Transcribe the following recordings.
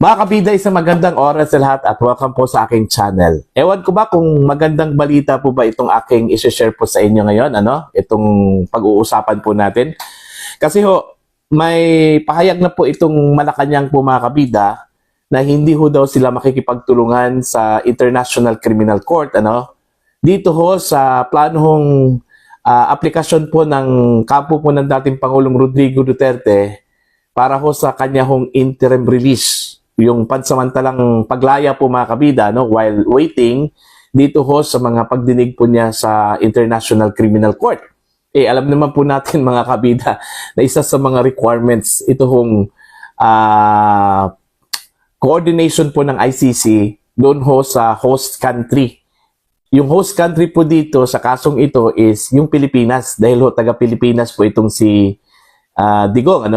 Mga kabida, isang magandang oras sa lahat at welcome po sa aking channel. Ewan ko ba kung magandang balita po ba itong aking isi-share po sa inyo ngayon, itong pag-uusapan po natin. Kasi may pahayag na po itong Malacanang po mga kabida na hindi daw sila makikipagtulungan sa International Criminal Court, dito sa planong aplikasyon po ng kampo po ng dating Pangulong Rodrigo Duterte para sa kanya interim release. Yung pansamantalang paglaya po mga kabida while waiting dito sa mga pagdinig po niya sa International Criminal Court. Alam naman po natin mga kabida na isa sa mga requirements ito coordination po ng ICC doon sa host country. Yung host country po dito sa kasong ito is yung Pilipinas dahil taga Pilipinas po itong si Digong,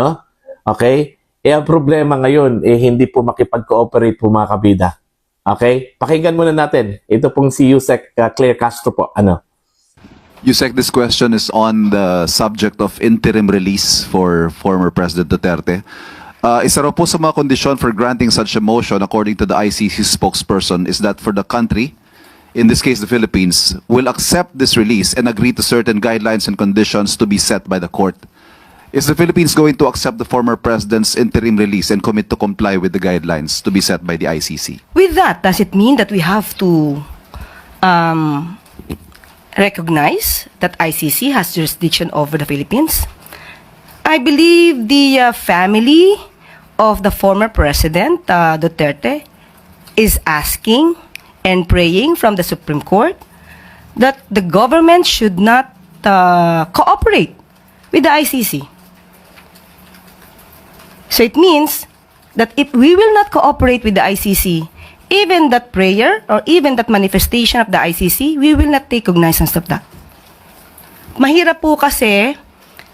Okay? Ang problema ngayon, hindi po makipag-cooperate po mga kabida. Okay? Pakinggan muna natin. Ito pong si Yusek Claire Castro po. Yusek, this question is on the subject of interim release for former President Duterte. Isa raw po sa mga kondisyon for granting such a motion, according to the ICC spokesperson, is that for the country, in this case the Philippines, will accept this release and agree to certain guidelines and conditions to be set by the court. Is the Philippines going to accept the former president's interim release and commit to comply with the guidelines to be set by the ICC? With that, does it mean that we have to recognize that ICC has jurisdiction over the Philippines? I believe the family of the former president, Duterte, is asking and praying from the Supreme Court that the government should not cooperate with the ICC. So it means that if we will not cooperate with the ICC, even that prayer or even that manifestation of the ICC, we will not take cognizance of that. Mahirap po kasi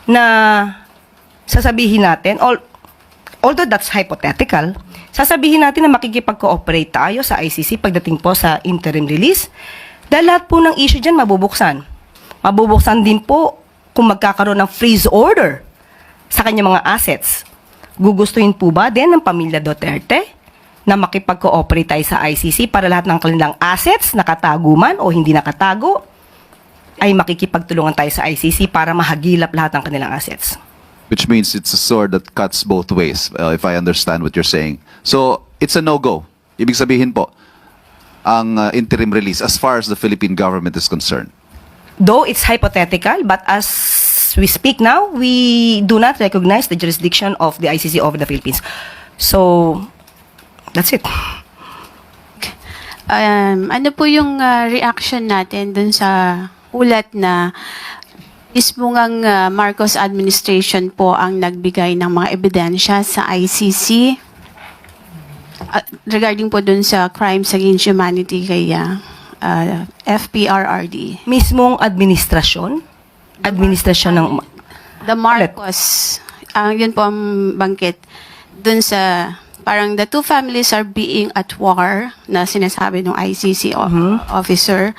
na sasabihin natin, although that's hypothetical, sasabihin natin na makikipag-cooperate tayo sa ICC pagdating po sa interim release, dahil lahat po ng issue dyan mabubuksan. Mabubuksan din po kung magkakaroon ng freeze order sa kanyang mga assets. Gugustuhin po ba din ng pamilya Duterte na makipag-cooperate tayo sa ICC para lahat ng kanilang assets, nakatago man o hindi nakatago, ay makikipagtulungan tayo sa ICC para mahagilap lahat ng kanilang assets? Which means it's a sword that cuts both ways, if I understand what you're saying. So, it's a no-go. Ibig sabihin po, ang interim release as far as the Philippine government is concerned. Though it's hypothetical, but as we speak now, we do not recognize the jurisdiction of the ICC over the Philippines. So, that's it. Ano po yung reaction natin dun sa ulat na mismo ngang Marcos administration po ang nagbigay ng mga ebidensya sa ICC regarding po dun sa crimes against humanity kay FPRRD? Mismong administrasyon ng The Marcos, yun po ang bangkit dun sa parang the two families are being at war na sinasabi ng ICC officer,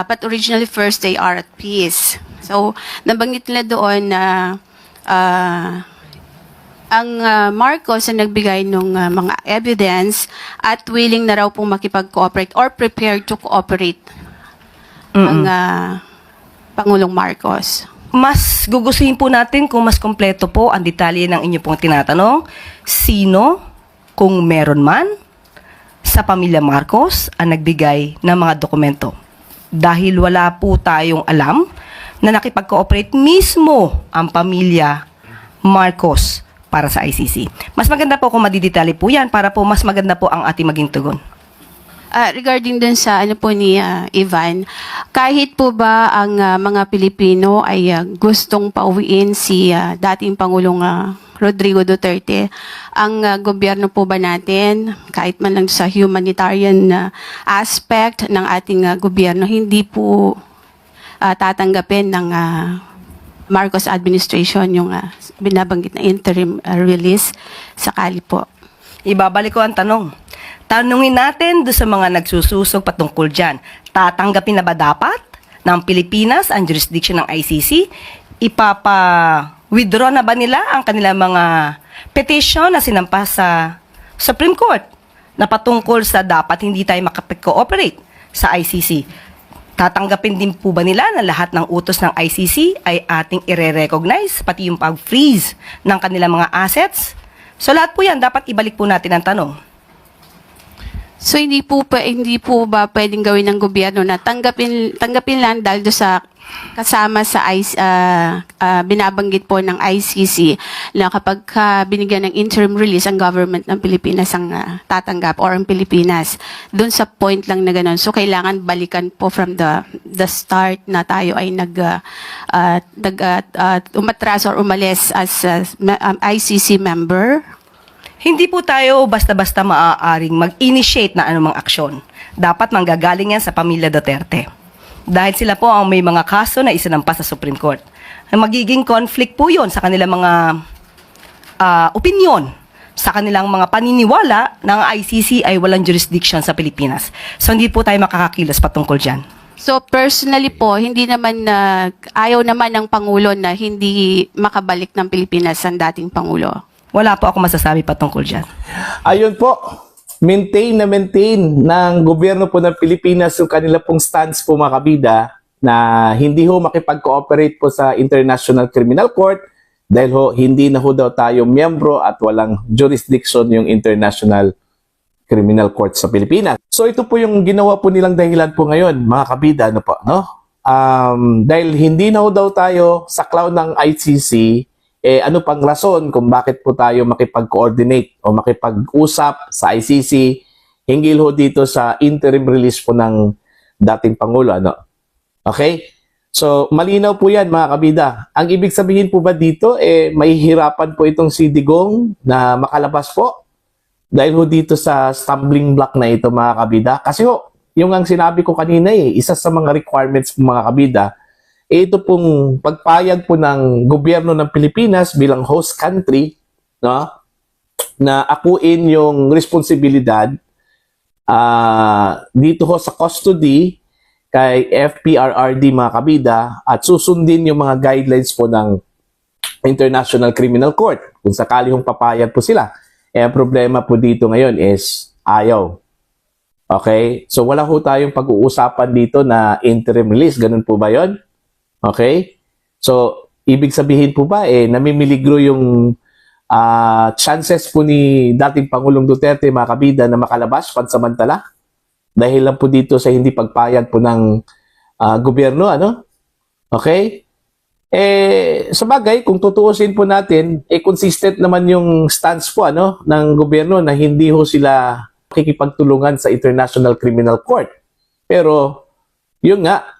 but originally first they are at peace. So nabanggit nila doon na ang Marcos ang nagbigay ng mga evidence at willing na raw pong makipag-cooperate or prepared to cooperate ang Pangulong Marcos. Mas gugustuhin po natin kung mas kompleto po ang detalye ng inyo pong tinatanong. Sino, kung meron man, sa pamilya Marcos ang nagbigay ng mga dokumento. Dahil wala po tayong alam na nakipag-cooperate mismo ang pamilya Marcos para sa ICC. Mas maganda po kung madidetalye po yan para po mas maganda po ang ating maging tugon. Regarding dun sa ano po ni Ivan, kahit po ba ang mga Pilipino ay gustong pauwiin si dating Pangulong Rodrigo Duterte, ang gobyerno po ba natin, kahit man lang sa humanitarian aspect ng ating gobyerno, hindi po tatanggapin ng Marcos administration yung binabanggit na interim release sakali po? Ibabalik ko ang tanong. Tanungin natin doon sa mga nagsususog patungkol dyan. Tatanggapin na ba dapat ng Pilipinas ang jurisdiction ng ICC? Ipapa-withdraw na ba nila ang kanilang mga petition na sinampas sa Supreme Court na patungkol sa dapat hindi tayo makapag-cooperate sa ICC. Tatanggapin din po ba nila na lahat ng utos ng ICC ay ating ire-recognize, pati yung pag-freeze ng kanilang mga assets? So lahat po yan, dapat ibalik po natin ang tanong. So hindi po ba pwedeng gawin ng gobyerno na tanggapin lang dahil do sa kasama sa binabanggit po ng ICC na kapag binigyan ng interim release ang government ng Pilipinas ang tatanggap or ang Pilipinas doon sa point lang na gano'n. So kailangan balikan po from the start na tayo ay umatras or umalis as ICC member. Hindi po tayo basta-basta maaaring mag-initiate na anumang aksyon. Dapat manggagaling yan sa pamilya Duterte. Dahil sila po ang may mga kaso na isinampas sa Supreme Court. Magiging conflict po yun sa kanilang mga opinion, sa kanilang mga paniniwala na ang ICC ay walang jurisdiction sa Pilipinas. So hindi po tayo makakakilos patungkol dyan. So personally po, hindi naman ayaw naman ng Pangulo na hindi makabalik ng Pilipinas ang dating Pangulo. Wala po ako masasabi patungkol dyan. Ayun po, maintain ng gobyerno po ng Pilipinas yung kanila pong stance po mga kabida na hindi ho makipag-cooperate po sa International Criminal Court dahil ho hindi na ho daw tayo miyembro at walang jurisdiction yung International Criminal Court sa Pilipinas. So ito po yung ginawa po nilang dahilan po ngayon mga kabida, ano po, no? Dahil hindi na ho daw tayo sa cloud ng ICC, ano pang rason kung bakit po tayo makipag-coordinate o makipag-usap sa ICC hinggil ho dito sa interim release po ng dating Pangulo, ano? Okay? So, malinaw po yan mga kabida. Ang ibig sabihin po ba dito, mahihirapan po itong si Digong na makalabas po dahil ho dito sa stumbling block na ito mga kabida. Kasi ho, yung ang sinabi ko kanina isa sa mga requirements po mga kabida, ito pong pagpayag po ng gobyerno ng Pilipinas bilang host country, no, na akuin yung responsibilidad dito ho sa custody kay FPRRD mga kabida at susundin yung mga guidelines po ng International Criminal Court kung sakali hong papayag po sila. Ang problema po dito ngayon is ayaw. Okay? So wala ho tayong pag-uusapan dito na interim release. Ganun po ba yon? Okay? So, ibig sabihin po ba, namimiligro yung chances po ni dating Pangulong Duterte, mga kabida, na makalabas pansamantala? Dahil lang po dito sa hindi pagpayag po ng gobyerno, ano? Okay? Sa bagay, kung tutuusin po natin, consistent naman yung stance po, ano, ng gobyerno na hindi ho sila makikipagtulungan sa International Criminal Court. Pero, yun nga,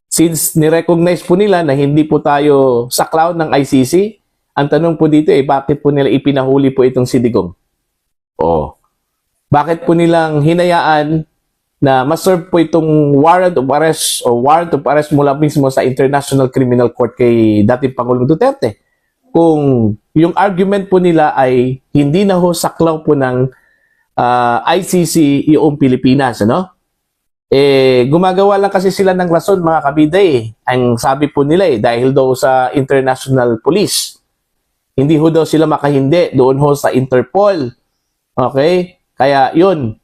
since ni-recognize po nila na hindi po tayo sa cloud ng ICC, ang tanong po dito bakit po nila ipinahuli po itong si Digong? Bakit po nilang hinayaan na ma-serve po itong warrant of arrest o warrant of arrest mula mismo sa International Criminal Court kay dating Pangulong Duterte? Kung yung argument po nila ay hindi na ho saklaw po ng ICC yung Pilipinas, ano? Gumagawa lang kasi sila ng rason mga kabida Ang sabi po nila dahil daw sa international police. Hindi ho daw sila makahindi doon ho sa Interpol. Okay? Kaya yun,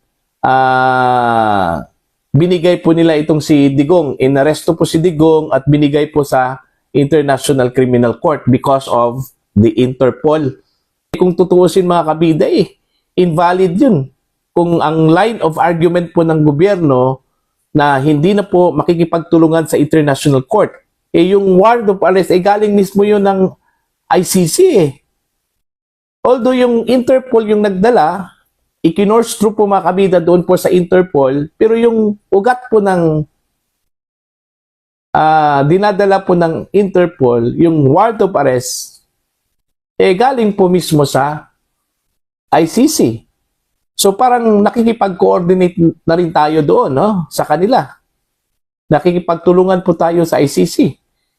binigay po nila itong si Digong. Inaresto po si Digong at binigay po sa International Criminal Court because of the Interpol. Kung tutuusin mga kabida invalid yun. Kung ang line of argument po ng gobyerno na hindi na po makikipagtulungan sa International Court. Yung warrant of arrest, galing mismo yun ng ICC Although yung Interpol yung nagdala, ikinors through po mga kabida doon po sa Interpol, pero yung ugat po ng dinadala po ng Interpol, yung warrant of arrest, galing po mismo sa ICC. So parang nakikipag-coordinate na rin tayo doon, no? Sa kanila. Nakikipagtulungan po tayo sa ICC.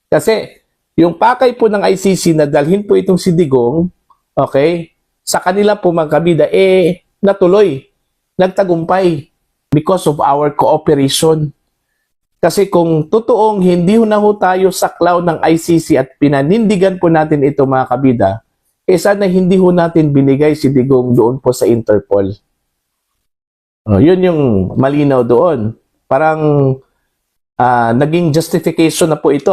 Kasi yung pakay po ng ICC na dalhin po itong si Digong, okay, sa kanila po mga kabida, natuloy, nagtagumpay because of our cooperation. Kasi kung totoong hindi na ho tayo saklaw ng ICC at pinanindigan po natin ito mga kabida, sana hindi ho natin binigay si Digong doon po sa Interpol. Yun yung malinaw doon. Parang naging justification na po ito,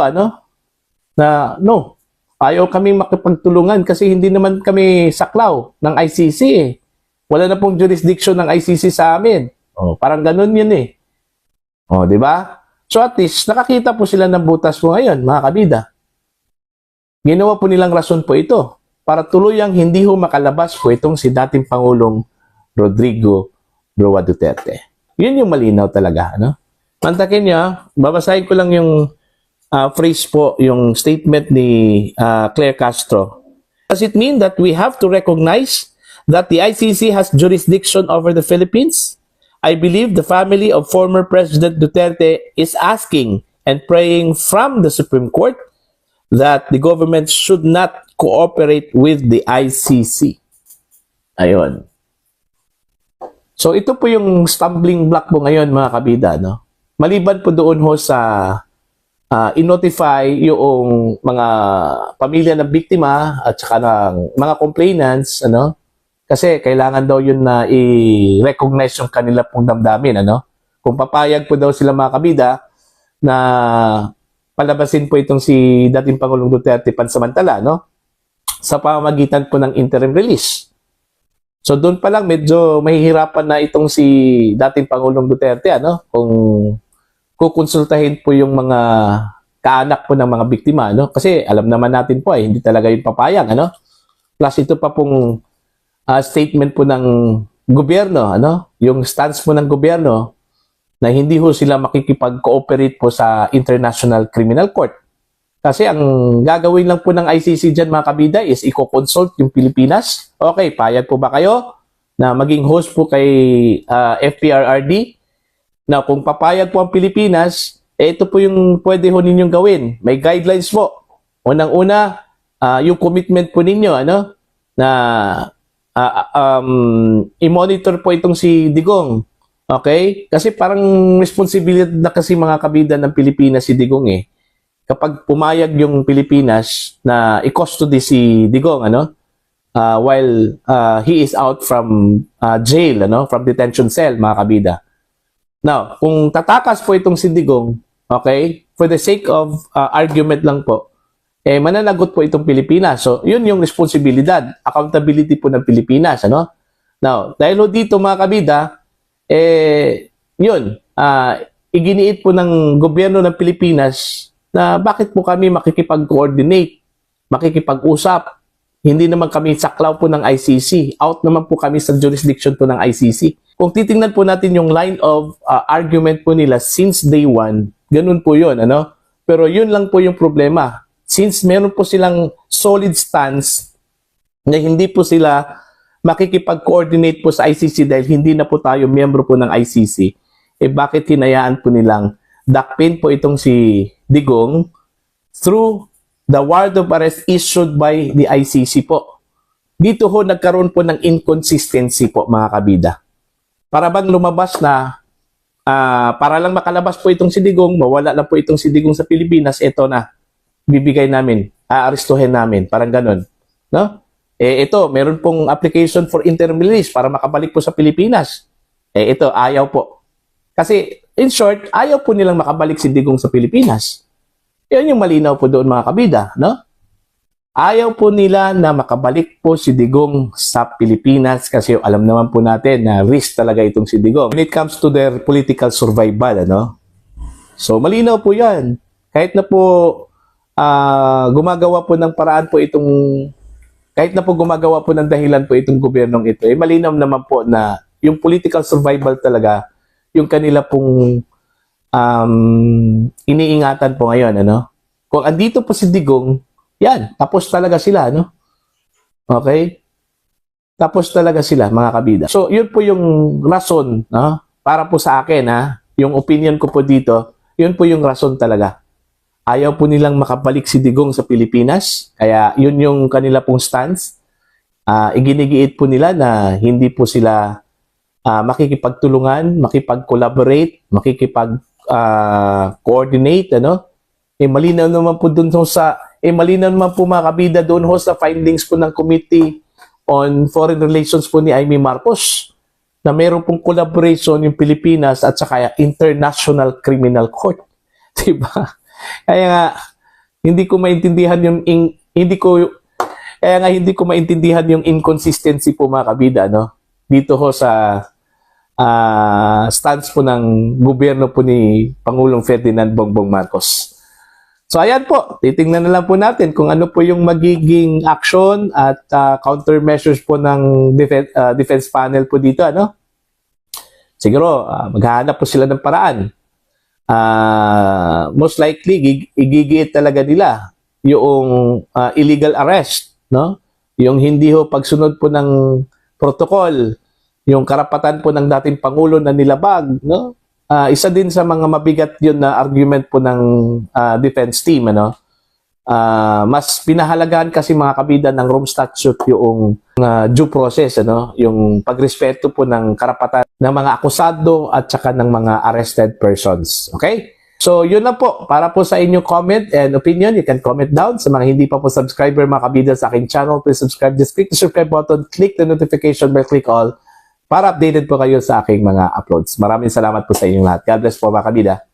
na no, ayaw kami makipagtulungan kasi hindi naman kami saklaw ng ICC eh. Wala na pong jurisdiction ng ICC sa amin. Parang ganun yun eh. Di ba? So at least, nakakita po sila ng butas po ngayon, mga kabida. Ginawa po nilang rason po ito para tuluyang hindi ho makalabas po itong si dating Pangulong Rodrigo Roa Duterte. Yun yung malinaw talaga, Mantakin niya, babasahin ko lang yung phrase po, yung statement ni Claire Castro. Does it mean that we have to recognize that the ICC has jurisdiction over the Philippines? I believe the family of former President Duterte is asking and praying from the Supreme Court that the government should not cooperate with the ICC. Ayun. So ito po yung stumbling block po ngayon, mga kabida, Maliban po doon ho sa i-notify yung mga pamilya ng biktima at saka ng mga complainants, kasi kailangan daw yun na i-recognize yung kanila pong damdamin, Kung papayag po daw sila, mga kabida, na palabasin po itong si dating Pangulong Duterte pansamantala, sa pamamagitan po ng interim release. So doon pa lang medyo mahihirapan na itong si dating Pangulong Duterte, kung kukonsultahin po yung mga kaanak po ng mga biktima, kasi alam naman natin po hindi talaga yung papayag, Plus ito pa pong statement po ng gobyerno, yung stance po ng gobyerno na hindi ho sila makikipag-cooperate po sa International Criminal Court. Kasi ang gagawin lang po ng ICC dyan, mga kabida, is i-consult yung Pilipinas. Okay, payag po ba kayo na maging host po kay FPRRD? Na kung papayag po ang Pilipinas, ito po yung pwede ho ninyong gawin. May guidelines po. Unang-una, yung commitment po ninyo, na i-monitor po itong si Digong. Okay? Kasi parang responsibilidad na kasi, mga kabida, ng Pilipinas si Digong eh. Kapag pumayag yung Pilipinas na i-custody si Digong, while he is out from jail, from detention cell, mga kabida. Now, kung tatakas po itong si Digong, okay, for the sake of argument lang po, mananagot po itong Pilipinas. So, yun yung responsibilidad, accountability po ng Pilipinas, Now, dahil dito, mga kabida, yun, iginiit po ng gobyerno ng Pilipinas na bakit po kami makikipag-coordinate, makikipag-usap. Hindi naman kami saklaw po ng ICC. Out naman po kami sa jurisdiction po ng ICC. Kung titingnan po natin yung line of argument po nila since day one, ganun po yun, Pero yun lang po yung problema. Since meron po silang solid stance na hindi po sila makikipag-coordinate po sa ICC dahil hindi na po tayo miyembro po ng ICC, bakit hinayaan po nilang dakpin po itong si Digong through the warrant of arrest issued by the ICC po. Dito ho nagkaroon po ng inconsistency po, mga kabida. Para bang lumabas na, para lang makalabas po itong si Digong, mawala na po itong si Digong sa Pilipinas, eto na, bibigay namin, aarestuhin namin, parang ganun. Ito, meron pong application for interim release para makabalik po sa Pilipinas. Ito, ayaw po. Kasi, in short, ayaw po nilang makabalik si Digong sa Pilipinas. Yan yung malinaw po doon, mga kabida, Ayaw po nila na makabalik po si Digong sa Pilipinas kasi alam naman po natin na risk talaga itong si Digong. When it comes to their political survival, So, malinaw po yan. Kahit na po gumagawa po ng paraan po itong, kahit na po gumagawa po ng dahilan po itong gobyernong ito, malinaw naman po na yung political survival talaga, yung kanila pong iniingatan po ngayon, Kung andito po si Digong, yan, tapos talaga sila, Okay? Tapos talaga sila, mga kabida. So, yun po yung rason, para po sa akin, yung opinion ko po dito, yun po yung rason talaga. Ayaw po nilang makabalik si Digong sa Pilipinas, kaya yun yung kanila pong stance. Iginigiit po nila na hindi po sila makikipagtulungan, makipag-collaborate, makikipag-coordinate, malinaw naman po dun sa malinaw naman po mga kabida doon ho sa findings po ng Committee on Foreign Relations po ni Amy Marcos na meron pong collaboration yung Pilipinas at saka International Criminal Court. Diba? Kaya nga, hindi ko maintindihan yung inconsistency po mga kabida, no? Dito ho sa stance po ng gobyerno po ni Pangulong Ferdinand Bongbong Marcos. So ayan po, titingnan na lang po natin kung ano po yung magiging action at countermeasures po ng defense panel po dito, ano? Siguro, maghahanap po sila ng paraan. Most likely, igigiit talaga nila yung illegal arrest, no? Yung hindi ho pagsunod po ng protocol, yung karapatan po ng dating Pangulo na nilabag, no? Isa din sa mga mabigat yun na argument po ng defense team, ano? Mas pinahalagahan kasi mga kabida ng Rome Statute yung due process, ano? Yung pagrespeto po ng karapatan ng mga akusado at saka ng mga arrested persons. Okay? So, yun lang po. Para po sa inyong comment and opinion, you can comment down. Sa mga hindi pa po subscriber, mga kabida sa aking channel, please subscribe. Just click the subscribe button, click the notification bell, click all para updated po kayo sa aking mga uploads. Maraming salamat po sa inyong lahat. God bless po mga kabida.